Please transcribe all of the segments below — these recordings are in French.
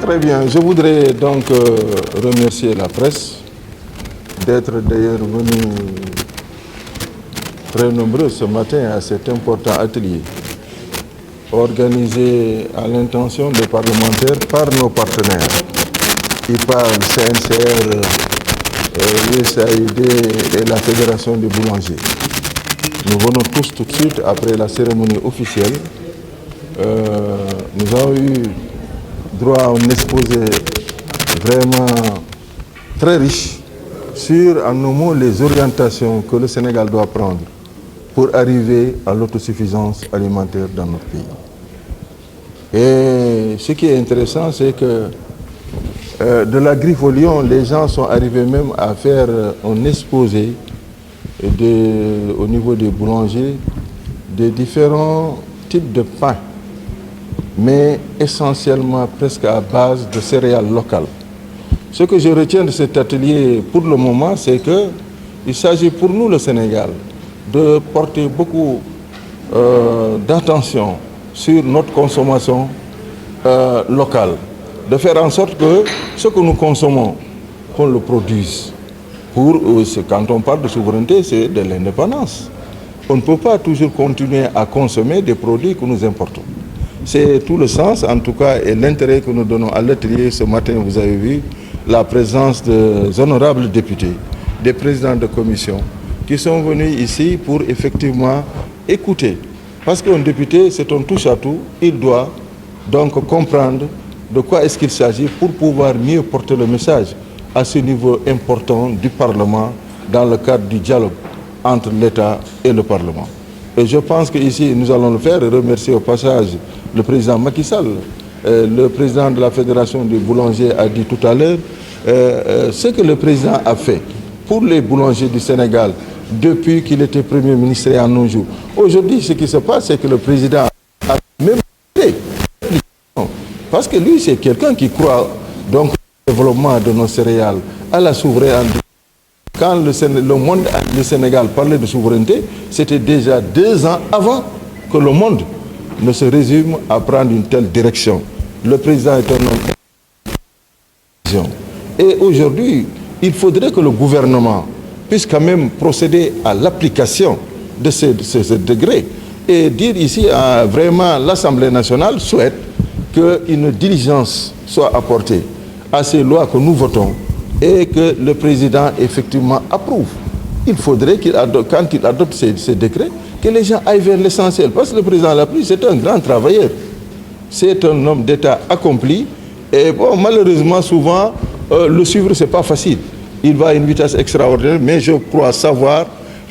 Très bien. Je voudrais donc remercier la presse d'être d'ailleurs venue très nombreux ce matin à cet important atelier organisé à l'intention des parlementaires par nos partenaires, IPAR, CNCR, USAID et la Fédération des boulangers. Nous venons tous tout de suite après la cérémonie officielle. Nous avons eu droit à un exposé vraiment très riche sur, en nos mots, les orientations que le Sénégal doit prendre pour arriver à l'autosuffisance alimentaire dans notre pays. Et ce qui est intéressant, c'est que de la griffe au lion, les gens sont arrivés même à faire un exposé au niveau des boulangers des différents types de pain, mais essentiellement presque à base de céréales locales. Ce que je retiens de cet atelier pour le moment, c'est qu'il s'agit pour nous, le Sénégal, de porter beaucoup d'attention sur notre consommation locale, de faire en sorte que ce que nous consommons, qu'on le produise. Quand on parle de souveraineté, c'est de l'indépendance. On ne peut pas toujours continuer à consommer des produits que nous importons. C'est tout le sens, en tout cas, et l'intérêt que nous donnons à l'atelier ce matin. Vous avez vu la présence des honorables députés, des présidents de commission, qui sont venus ici pour effectivement écouter. Parce qu'un député, c'est un touche-à-tout, il doit donc comprendre de quoi est-ce qu'il s'agit pour pouvoir mieux porter le message à ce niveau important du Parlement dans le cadre du dialogue entre l'État et le Parlement. Et je pense qu'ici, nous allons le faire et remercier au passage le président Macky Sall. Le président de la Fédération des boulangers a dit tout à l'heure ce que le président a fait pour les boulangers du Sénégal depuis qu'il était Premier ministre et en nos jours. Aujourd'hui, ce qui se passe, c'est que le président a même fait, parce que lui, c'est quelqu'un qui croit donc au développement de nos céréales, à la souveraineté. Quand le Sénégal parlait de souveraineté, c'était déjà 2 ans avant que le monde ne se résume à prendre une telle direction. Le président est un homme. Et aujourd'hui, il faudrait que le gouvernement puisse quand même procéder à l'application de ce degré et dire ici, vraiment, l'Assemblée nationale souhaite qu'une diligence soit apportée à ces lois que nous votons et que le président effectivement approuve. Il faudrait qu'il adopte, quand il adopte ces décrets, que les gens aillent vers l'essentiel. Parce que le président l'a pris, c'est un grand travailleur. C'est un homme d'État accompli. Et bon, malheureusement, souvent, le suivre, ce n'est pas facile. Il va à une vitesse extraordinaire, mais je crois savoir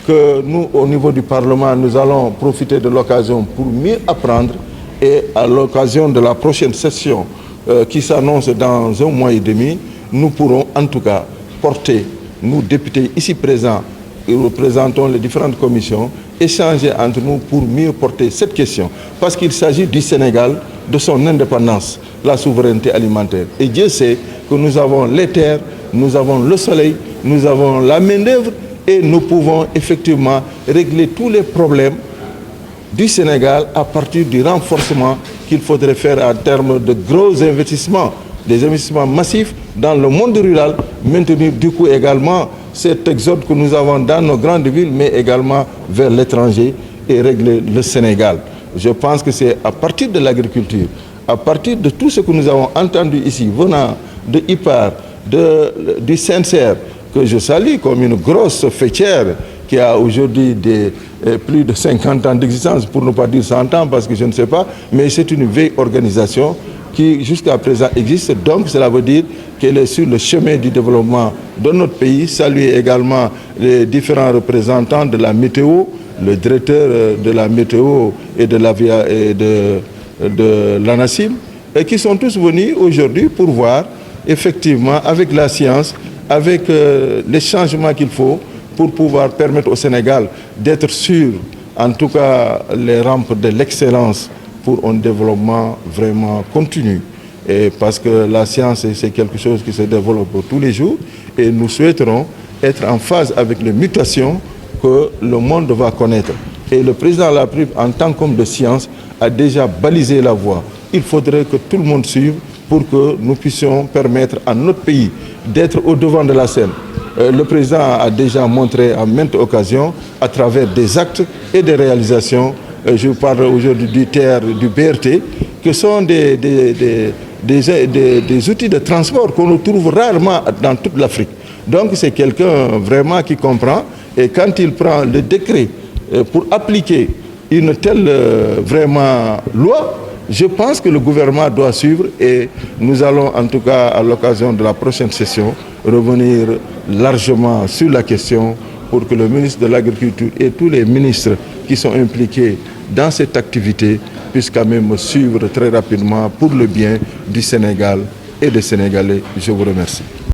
que nous, au niveau du Parlement, nous allons profiter de l'occasion pour mieux apprendre. Et à l'occasion de la prochaine session qui s'annonce dans 1 mois et demi, nous pourrons en tout cas porter, nous députés ici présents, et représentons les différentes commissions, échanger entre nous pour mieux porter cette question. Parce qu'il s'agit du Sénégal, de son indépendance, la souveraineté alimentaire. Et Dieu sait que nous avons les terres, nous avons le soleil, nous avons la main-d'œuvre et nous pouvons effectivement régler tous les problèmes du Sénégal à partir du renforcement qu'il faudrait faire en termes de gros investissements, des investissements massifs dans le monde rural, maintenir du coup également cet exode que nous avons dans nos grandes villes, mais également vers l'étranger et régler le Sénégal. Je pense que c'est à partir de l'agriculture, à partir de tout ce que nous avons entendu ici, venant de IPAR, du CNCR, que je salue comme une grosse fêtière qui a aujourd'hui plus de 50 ans d'existence, pour ne pas dire 100 ans, parce que je ne sais pas, mais c'est une vieille organisation qui jusqu'à présent existe. Donc cela veut dire qu'elle est sur le chemin du développement de notre pays. Saluer également les différents représentants de la météo, le directeur de la météo et de l'ANACIM, et qui sont tous venus aujourd'hui pour voir effectivement avec la science, avec les changements qu'il faut pour pouvoir permettre au Sénégal d'être sur, en tout cas, les rampes de l'excellence pour un développement vraiment continu. Et parce que la science, c'est quelque chose qui se développe tous les jours et nous souhaiterons être en phase avec les mutations que le monde va connaître. Et le président de la République, en tant qu'homme de science, a déjà balisé la voie. Il faudrait que tout le monde suive pour que nous puissions permettre à notre pays d'être au devant de la scène. Le président a déjà montré à maintes occasions, à travers des actes et des réalisations, je parle aujourd'hui du TER, du BRT, que sont des outils de transport qu'on trouve rarement dans toute l'Afrique. Donc c'est quelqu'un vraiment qui comprend, et quand il prend le décret pour appliquer une telle vraiment loi, je pense que le gouvernement doit suivre, et nous allons en tout cas à l'occasion de la prochaine session revenir largement sur la question pour que le ministre de l'Agriculture et tous les ministres qui sont impliqués dans cette activité puissent quand même suivre très rapidement pour le bien du Sénégal et des Sénégalais. Je vous remercie.